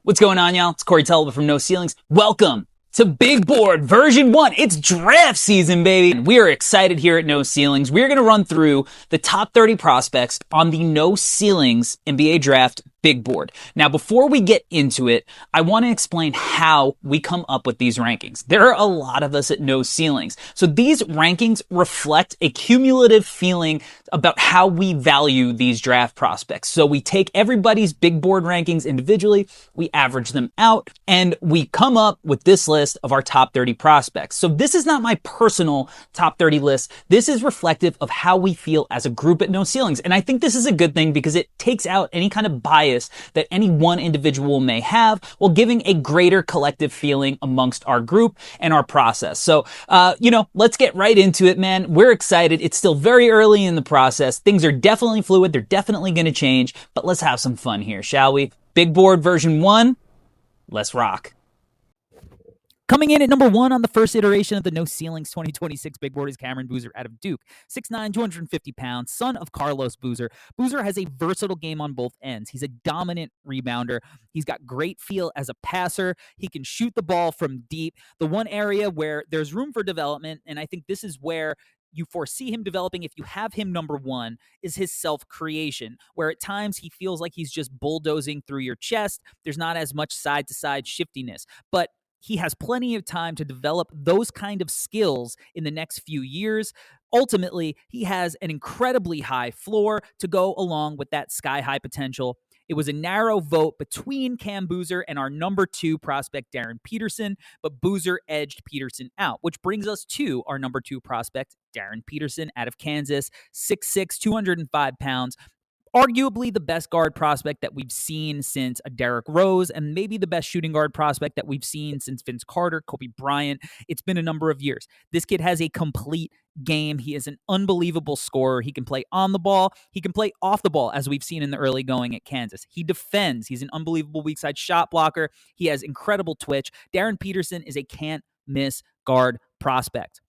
What's going on, y'all? It's Corey Tulaba from No Ceilings. Welcome to Big Board version 1. It's draft season, baby. And we are excited here at No Ceilings. We're going to run through the top 30 prospects on the No Ceilings NBA Draft Big Board. Now, before we get into it, I want to explain how we come up with these rankings. There are a lot of us at No Ceilings. So these rankings reflect a cumulative feeling about how we value these draft prospects. So we take everybody's big board rankings individually, we average them out, and we come up with this list of our top 30 prospects. So this is not my personal top 30 list. This is reflective of how we feel as a group at No Ceilings. And I think this is a good thing because it takes out any kind of bias that any one individual may have while giving a greater collective feeling amongst our group and our process. So, let's get right into it, man. We're excited. It's still very early in the process. Things are definitely fluid. They're definitely going to change, but let's have some fun here, shall we? Big Board version 1. Let's rock. Coming in at number 1 on the first iteration of the No Ceilings 2026 Big Board is Cameron Boozer out of Duke. 6'9", 250 pounds, son of Carlos Boozer. Boozer has a versatile game on both ends. He's a dominant rebounder. He's got great feel as a passer. He can shoot the ball from deep. The one area where there's room for development, and I think this is where you foresee him developing if you have him number 1, is his self-creation, where at times he feels like he's just bulldozing through your chest. There's not as much side-to-side shiftiness, but he has plenty of time to develop those kind of skills in the next few years. Ultimately, he has an incredibly high floor to go along with that sky-high potential. It was a narrow vote between Cam Boozer and our number 2 prospect, Darryn Peterson, but Boozer edged Peterson out, which brings us to our number 2 prospect, Darryn Peterson out of Kansas, 6'6", 205 pounds. Arguably the best guard prospect that we've seen since a Derrick Rose, and maybe the best shooting guard prospect that we've seen since Vince Carter, Kobe Bryant. It's been a number of years. This kid has a complete game. He is an unbelievable scorer. He can play on the ball. He can play off the ball, as we've seen in the early going at Kansas. He defends. He's an unbelievable weak side shot blocker. He has incredible twitch. Darryn Peterson is a can't-miss guard prospect.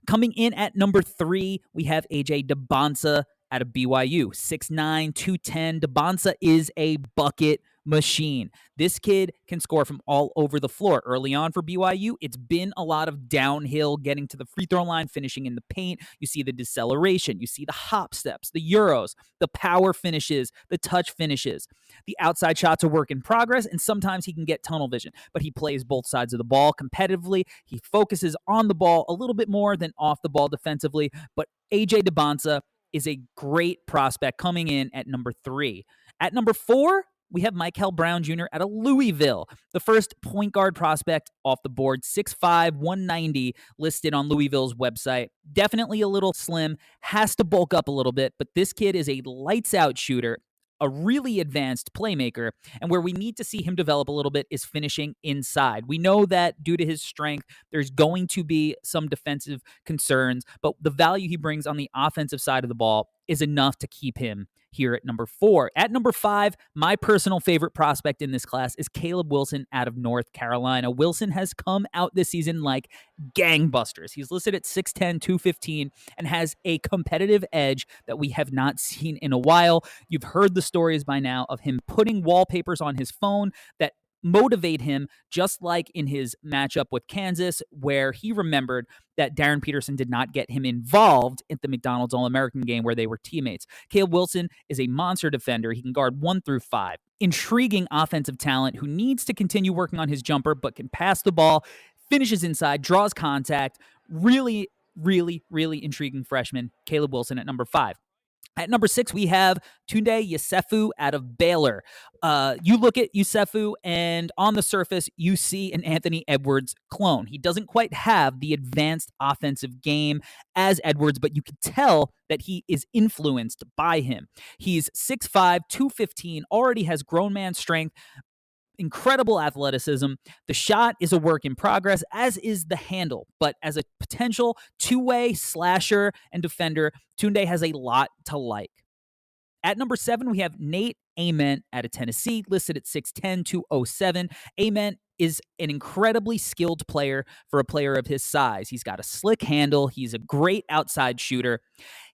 Coming in at number 3, we have AJ Dybantsa out of BYU. 6'9", 210. Dybantsa is a bucket machine. This kid can score from all over the floor. Early on for BYU, it's been a lot of downhill, getting to the free throw line, finishing in the paint. You see the deceleration. You see the hop steps, the euros, the power finishes, the touch finishes. The outside shots are work in progress, and sometimes he can get tunnel vision, but he plays both sides of the ball competitively. He focuses on the ball a little bit more than off the ball defensively, but AJ Dybantsa is a great prospect coming in at number 3. At number 4, we have Mikey Brown Jr. out of Louisville, the first point guard prospect off the board, 6'5", 190, listed on Louisville's website. Definitely a little slim, has to bulk up a little bit, but this kid is a lights-out shooter, a really advanced playmaker, and where we need to see him develop a little bit is finishing inside. We know that due to his strength, there's going to be some defensive concerns, but the value he brings on the offensive side of the ball is enough to keep him here at number 4. At number 5, my personal favorite prospect in this class is Caleb Wilson out of North Carolina. Wilson has come out this season like gangbusters. He's listed at 6'10", 215, and has a competitive edge that we have not seen in a while. You've heard the stories by now of him putting wallpapers on his phone that motivate him, just like in his matchup with Kansas, where he remembered that Darryn Peterson did not get him involved at the McDonald's All-American game where they were teammates. Caleb Wilson is a monster defender. He can guard 1 through 5. Intriguing offensive talent who needs to continue working on his jumper, but can pass the ball, finishes inside, draws contact. Really, really, really intriguing freshman, Caleb Wilson at number 5. At number 6, we have Tounde Yessoufou out of Baylor. You look at Yessoufou, and on the surface, you see an Anthony Edwards clone. He doesn't quite have the advanced offensive game as Edwards, but you can tell that he is influenced by him. He's 6'5", 215, already has grown man strength, incredible athleticism. The shot is a work in progress, as is the handle. But as a potential two-way slasher and defender, Tounde has a lot to like. At number 7, we have Nate Ament out of Tennessee, listed at 6'10", 207. Ament is an incredibly skilled player for a player of his size. He's got a slick handle. He's a great outside shooter.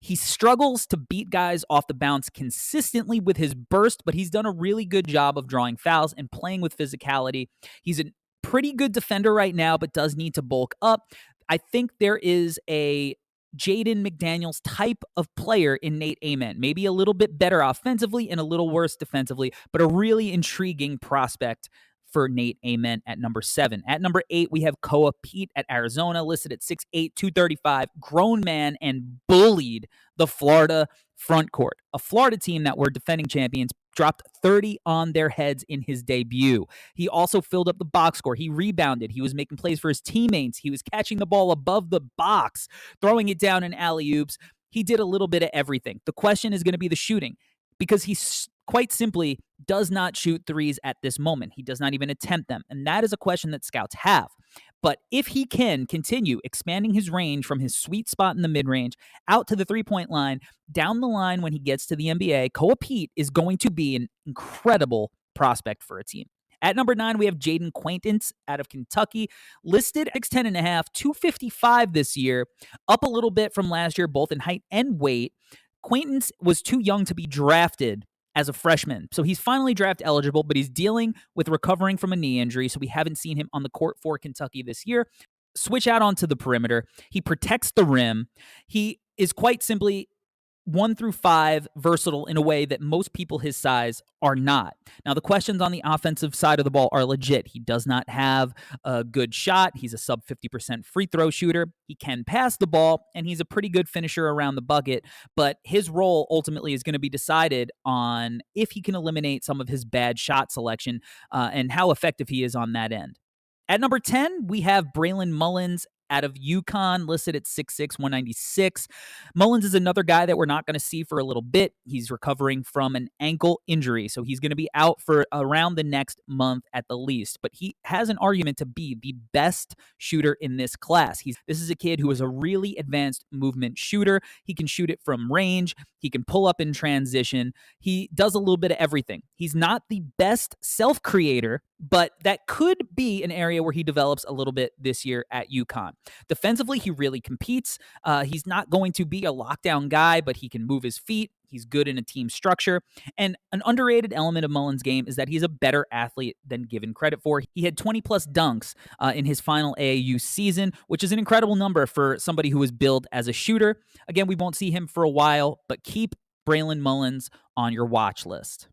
He struggles to beat guys off the bounce consistently with his burst, but he's done a really good job of drawing fouls and playing with physicality. He's a pretty good defender right now, but does need to bulk up. I think there is a Jaden McDaniels type of player in Nate Amen. Maybe a little bit better offensively and a little worse defensively, but a really intriguing prospect for Nate Amen at number 7. At number 8, we have Koa Pete at Arizona, listed at 6'8", 235, grown man, and bullied the Florida front court. A Florida team that were defending champions dropped 30 on their heads in his debut. He also filled up the box score. He rebounded. He was making plays for his teammates. He was catching the ball above the box, throwing it down in alley-oops. He did a little bit of everything. The question is going to be the shooting, because he quite simply does not shoot threes at this moment. He does not even attempt them, and that is a question that scouts have. But if he can continue expanding his range from his sweet spot in the mid-range out to the three-point line, down the line when he gets to the NBA, Koa Pete is going to be an incredible prospect for a team. At number 9, we have Jaden Quaintance out of Kentucky, listed at 6'10 and a half, 255 this year, up a little bit from last year, both in height and weight. Quaintance was too young to be drafted as a freshman, so he's finally draft eligible, but he's dealing with recovering from a knee injury, so we haven't seen him on the court for Kentucky this year. Switch out onto the perimeter. He protects the rim. He is quite simply 1 through 5 versatile in a way that most people his size are not. Now, the questions on the offensive side of the ball are legit. He does not have a good shot. He's a sub 50% free throw shooter. He can pass the ball, and he's a pretty good finisher around the bucket, but his role ultimately is going to be decided on if he can eliminate some of his bad shot selection and how effective he is on that end. At number 10, we have Braylon Mullins out of UConn, listed at 6'6", 196. Mullins is another guy that we're not going to see for a little bit. He's recovering from an ankle injury, so he's going to be out for around the next month at the least. But he has an argument to be the best shooter in this class. This is a kid who is a really advanced movement shooter. He can shoot it from range. He can pull up in transition. He does a little bit of everything. He's not the best self-creator, but that could be an area where he develops a little bit this year at UConn. Defensively, he really competes. He's not going to be a lockdown guy, but he can move his feet. He's good in a team structure. And an underrated element of Mullins' game is that he's a better athlete than given credit for. He had 20-plus dunks in his final AAU season, which is an incredible number for somebody who was billed as a shooter. Again, we won't see him for a while, but keep Braylon Mullins on your watch list.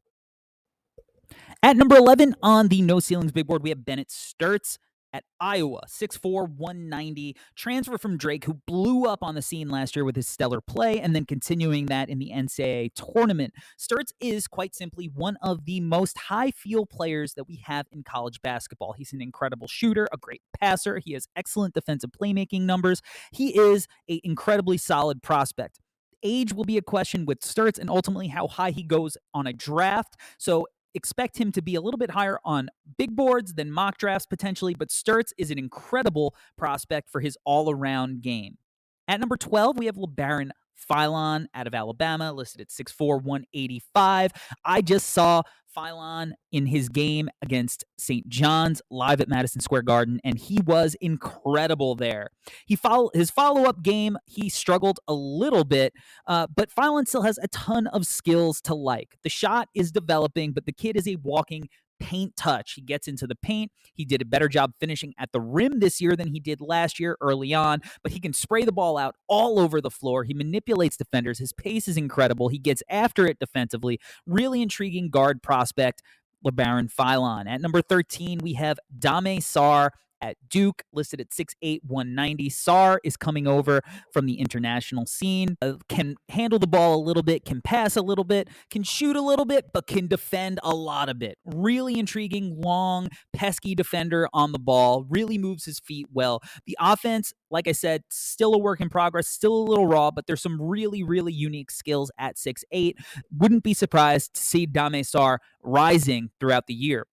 At number 11 on the No Ceilings Big Board, we have Bennett Sturtz at Iowa, 6'4", 190, transfer from Drake, who blew up on the scene last year with his stellar play, and then continuing that in the NCAA tournament. Sturtz is quite simply one of the most high-feel players that we have in college basketball. He's an incredible shooter, a great passer. He has excellent defensive playmaking numbers. He is an incredibly solid prospect. Age will be a question with Sturtz and ultimately how high he goes on a draft. So expect him to be a little bit higher on big boards than mock drafts potentially, but Sturtz is an incredible prospect for his all-around game. At number 12, we have LeBaron Philon out of Alabama, listed at 6'4", 185. I just saw Philon in his game against St. John's live at Madison Square Garden, and he was incredible there. His follow-up game, he struggled a little bit, but Philon still has a ton of skills to like. The shot is developing, but the kid is a walking paint touch. He gets into the paint. He did a better job finishing at the rim this year than he did last year early on, but he can spray the ball out all over the floor. He manipulates defenders. His pace is incredible. He gets after it defensively. Really intriguing guard prospect, LeBaron Philon. At number 13, we have Dame Sarr at Duke, listed at 6'8", 190. Sarr is coming over from the international scene, can handle the ball a little bit, can pass a little bit, can shoot a little bit, but can defend a lot of it. Really intriguing, long, pesky defender on the ball, really moves his feet well. The offense, like I said, still a work in progress, still a little raw, but there's some really, really unique skills at 6'8". Wouldn't be surprised to see Dame Sarr rising throughout the year.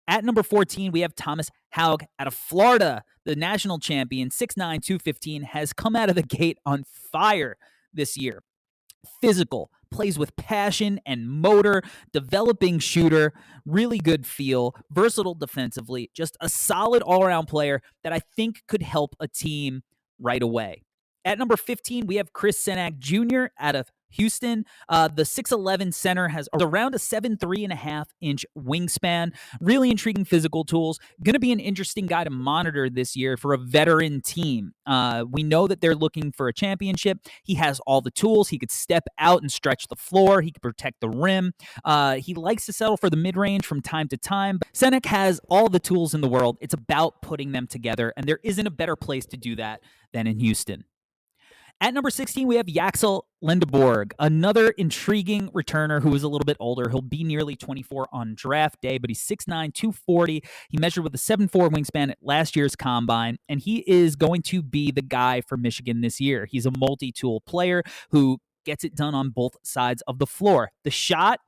At number 14, we have Thomas Haug out of Florida, the national champion, 6'9", 215, has come out of the gate on fire this year. Physical, plays with passion and motor, developing shooter, really good feel, versatile defensively, just a solid all-around player that I think could help a team right away. At number 15, we have Chris Senak Jr. out of Houston. The 6'11 center has around a 7'3.5" wingspan. Really intriguing physical tools. Going to be an interesting guy to monitor this year for a veteran team. We know that they're looking for a championship. He has all the tools. He could step out and stretch the floor. He could protect the rim. He likes to settle for the mid-range from time to time. Senak has all the tools in the world. It's about putting them together, and there isn't a better place to do that than in Houston. At number 16, we have Yaxel Lindeborg, another intriguing returner who is a little bit older. He'll be nearly 24 on draft day, but he's 6'9", 240. He measured with a 7'4" wingspan at last year's combine, and he is going to be the guy for Michigan this year. He's a multi-tool player who gets it done on both sides of the floor. The shot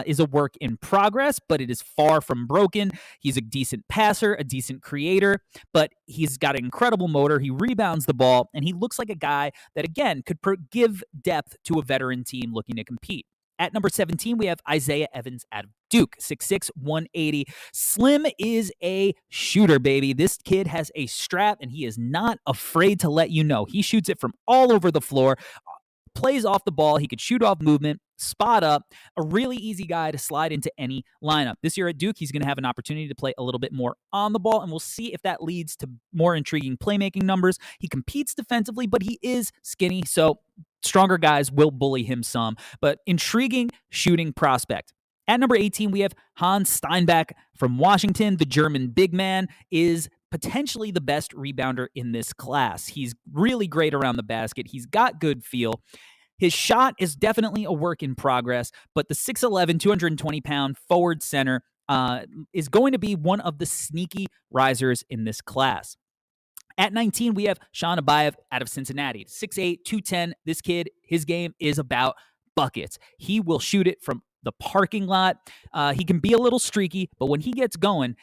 is a work in progress, but it is far from broken. He's a decent passer, a decent creator, but he's got an incredible motor. He rebounds the ball, and he looks like a guy that, again, could give depth to a veteran team looking to compete. At number 17, we have Isaiah Evans out of Duke, 6'6", 180. Slim is a shooter, baby. This kid has a strap, and he is not afraid to let you know. He shoots it from all over the floor, plays off the ball. He could shoot off movement, spot up, a really easy guy to slide into any lineup. This year at Duke, he's going to have an opportunity to play a little bit more on the ball, and we'll see if that leads to more intriguing playmaking numbers. He competes defensively, but he is skinny, so stronger guys will bully him some, but intriguing shooting prospect. At number 18, we have Hans Steinbach from Washington. The German big man is potentially the best rebounder in this class. He's really great around the basket. He's got good feel. His shot is definitely a work in progress, but the 6'11", 220-pound forward center is going to be one of the sneaky risers in this class. At 19, we have Sean Abayev out of Cincinnati. 6'8", 210. This kid, his game is about buckets. He will shoot it from the parking lot. He can be a little streaky, but when he gets going,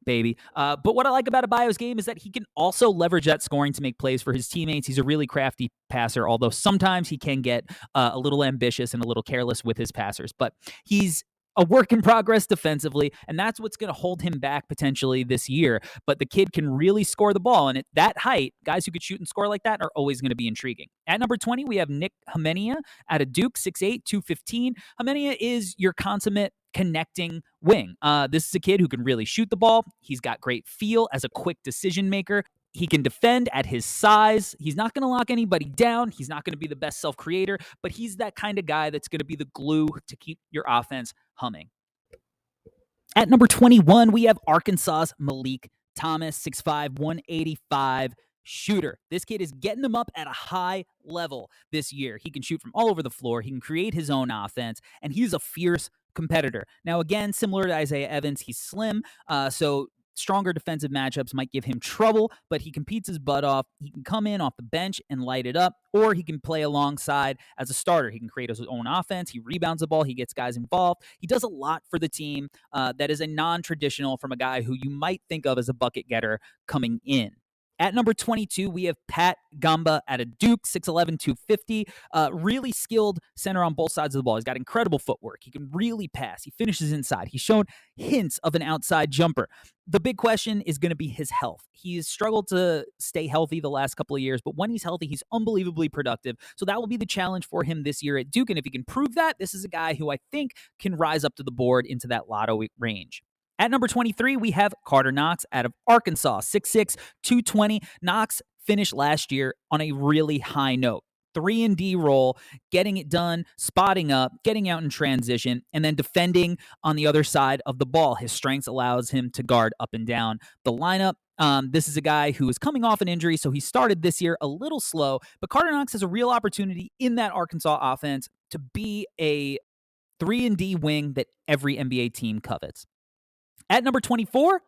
baby. But what I like about Abayev's game is that he can also leverage that scoring to make plays for his teammates. He's a really crafty passer, although sometimes he can get a little ambitious and a little careless with his passers. But he's a work in progress defensively, and that's what's going to hold him back potentially this year. But the kid can really score the ball, and at that height, guys who could shoot and score like that are always going to be intriguing. At number 20, we have Nick Hamenia out of Duke, 6'8", 215. Hamenia is your consummate connecting wing. This is a kid who can really shoot the ball. He's got great feel as a quick decision maker. He can defend at his size. He's not going to lock anybody down. He's not going to be the best self-creator, but he's that kind of guy that's going to be the glue to keep your offense humming. At number 21, we have Arkansas's Malik Thomas, 6'5", 185 shooter. This kid is getting them up at a high level this year. He can shoot from all over the floor. He can create his own offense, and he's a fierce competitor. Now, again, similar to Isaiah Evans, he's slim, so stronger defensive matchups might give him trouble, but he competes his butt off. He can come in off the bench and light it up, or he can play alongside as a starter. He can create his own offense. He rebounds the ball. He gets guys involved. He does a lot for the team that is a non-traditional from a guy who you might think of as a bucket getter coming in. At number 22, we have Pat Gamba out of Duke, 6'11", 250. Really skilled center on both sides of the ball. He's got incredible footwork. He can really pass. He finishes inside. He's shown hints of an outside jumper. The big question is going to be his health. He's struggled to stay healthy the last couple of years, but when he's healthy, he's unbelievably productive. So that will be the challenge for him this year at Duke. And if he can prove that, this is a guy who I think can rise up to the board into that lotto range. At number 23, we have Carter Knox out of Arkansas, 6'6", 220. Knox finished last year on a really high note. 3-and-D role, getting it done, spotting up, getting out in transition, and then defending on the other side of the ball. His strengths allows him to guard up and down the lineup. This is a guy who is coming off an injury, so he started this year a little slow, but Carter Knox has a real opportunity in that Arkansas offense to be a 3-and-D wing that every NBA team covets. At number 24,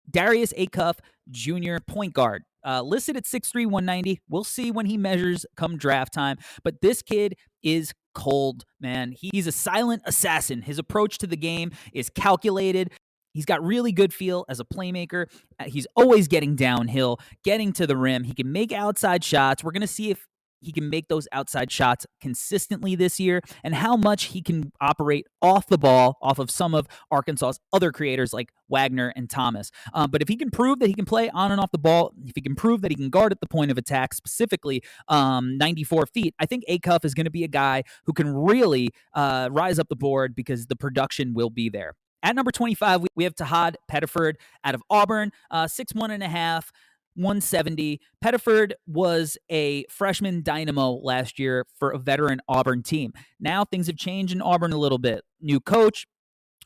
Darius Acuff Jr., point guard. Listed at 6'3", 190. We'll see when he measures come draft time. But this kid is cold, man. He's a silent assassin. His approach to the game is calculated. He's got really good feel as a playmaker. He's always getting downhill, getting to the rim. He can make outside shots. We're going to see if he can make those outside shots consistently this year and how much he can operate off the ball, off of some of Arkansas's other creators like Wagner and Thomas. But if he can prove that he can play on and off the ball, if he can prove that he can guard at the point of attack, specifically 94 feet, I think Acuff is going to be a guy who can really rise up the board because the production will be there. At number 25, we have Tounde Pettiford out of Auburn, 6'1.5", 170. Pettiford was a freshman dynamo last year for a veteran Auburn team. Now things have changed in Auburn a little bit. New coach,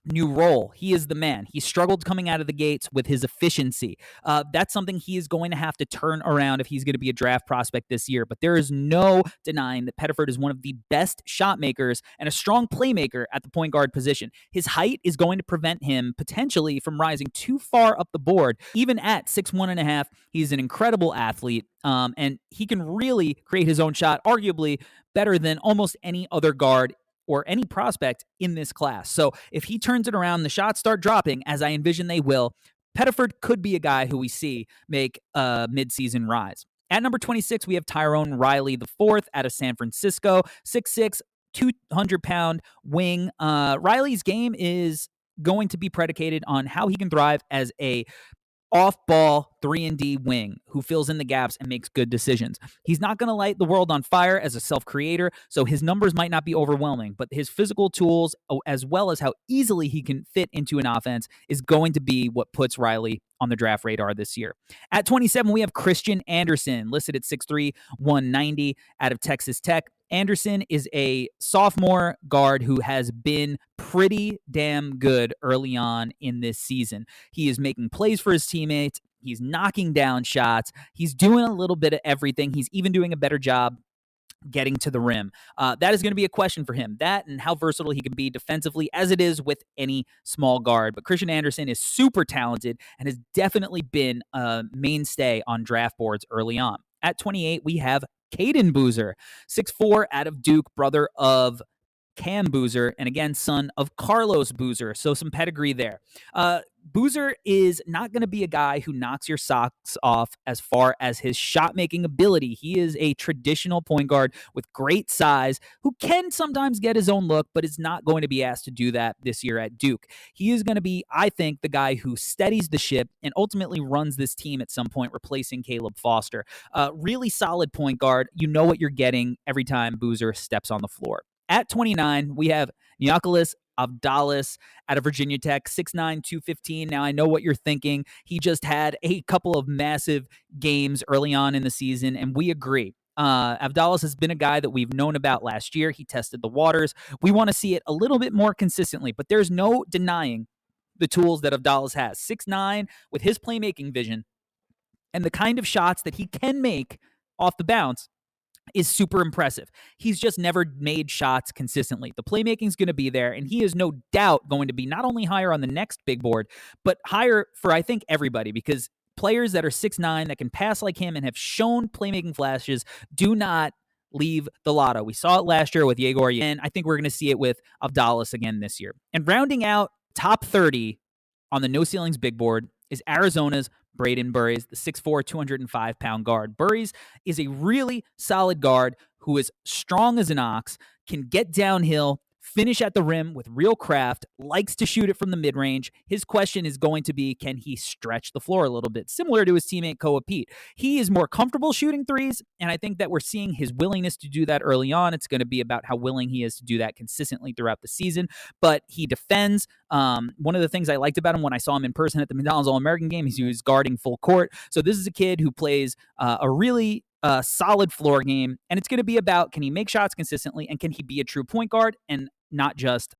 new role. He is the man. He struggled coming out of the gates with his efficiency. That's something he is going to have to turn around if he's going to be a draft prospect this year. But there is no denying that Pettiford is one of the best shot makers and a strong playmaker at the point guard position. His height is going to prevent him potentially from rising too far up the board. Even at 6'1.5", he's an incredible athlete. And he can really create his own shot, arguably better than almost any other guard or any prospect in this class. So if he turns it around, the shots start dropping, as I envision they will, Pettiford could be a guy who we see make a midseason rise. At number 26, we have Tyrone Riley IV out of San Francisco, 6'6", 200-pound wing. Riley's game is going to be predicated on how he can thrive as a off-ball 3-and-D wing who fills in the gaps and makes good decisions. He's not going to light the world on fire as a self-creator, so his numbers might not be overwhelming, but his physical tools, as well as how easily he can fit into an offense, is going to be what puts Riley on the draft radar this year. At 27, we have Christian Anderson, listed at 6'3", 190 out of Texas Tech. Anderson is a sophomore guard who has been pretty damn good early on in this season. He is making plays for his teammates. He's knocking down shots. He's doing a little bit of everything. He's even doing a better job getting to the rim. That is going to be a question for him. That and how versatile he can be defensively, as it is with any small guard. But Christian Anderson is super talented and has definitely been a mainstay on draft boards early on. At 28, we have Caden Boozer, 6'4", out of Duke, brother of Cam Boozer, and again, son of Carlos Boozer. So some pedigree there. Boozer is not going to be a guy who knocks your socks off as far as his shot-making ability. He is a traditional point guard with great size who can sometimes get his own look, but is not going to be asked to do that this year at Duke. He is going to be, I think, the guy who steadies the ship and ultimately runs this team at some point, replacing Caleb Foster. Really solid point guard. You know what you're getting every time Boozer steps on the floor. At 29, we have Niakolas Avdalas out of Virginia Tech, 6'9", 215. Now, I know what you're thinking. He just had a couple of massive games early on in the season, and we agree. Avdalas has been a guy that we've known about last year. He tested the waters. We want to see it a little bit more consistently, but there's no denying the tools that Avdalas has. 6'9", with his playmaking vision and the kind of shots that he can make off the bounce is super impressive. He's just never made shots consistently. The playmaking's going to be there, and he is no doubt going to be not only higher on the next big board, but higher for, I think, everybody, because players that are 6'9", that can pass like him and have shown playmaking flashes do not leave the lotto. We saw it last year with Yegor, and I think we're going to see it with Avdalas again this year. And rounding out top 30 on the No Ceilings big board is Arizona's Braden Burries, the 6'4", 205-pound guard. Burries is a really solid guard who is strong as an ox, can get downhill, finish at the rim with real craft, likes to shoot it from the mid-range. His question is going to be, can he stretch the floor a little bit? Similar to his teammate Koa Pete. He is more comfortable shooting threes, and I think that we're seeing his willingness to do that early on. It's going to be about how willing he is to do that consistently throughout the season, but he defends. One of the things I liked about him when I saw him in person at the McDonald's All-American game is he was guarding full court. So this is a kid who plays a really solid floor game, and it's going to be about, can he make shots consistently, and can he be a true point guard and not just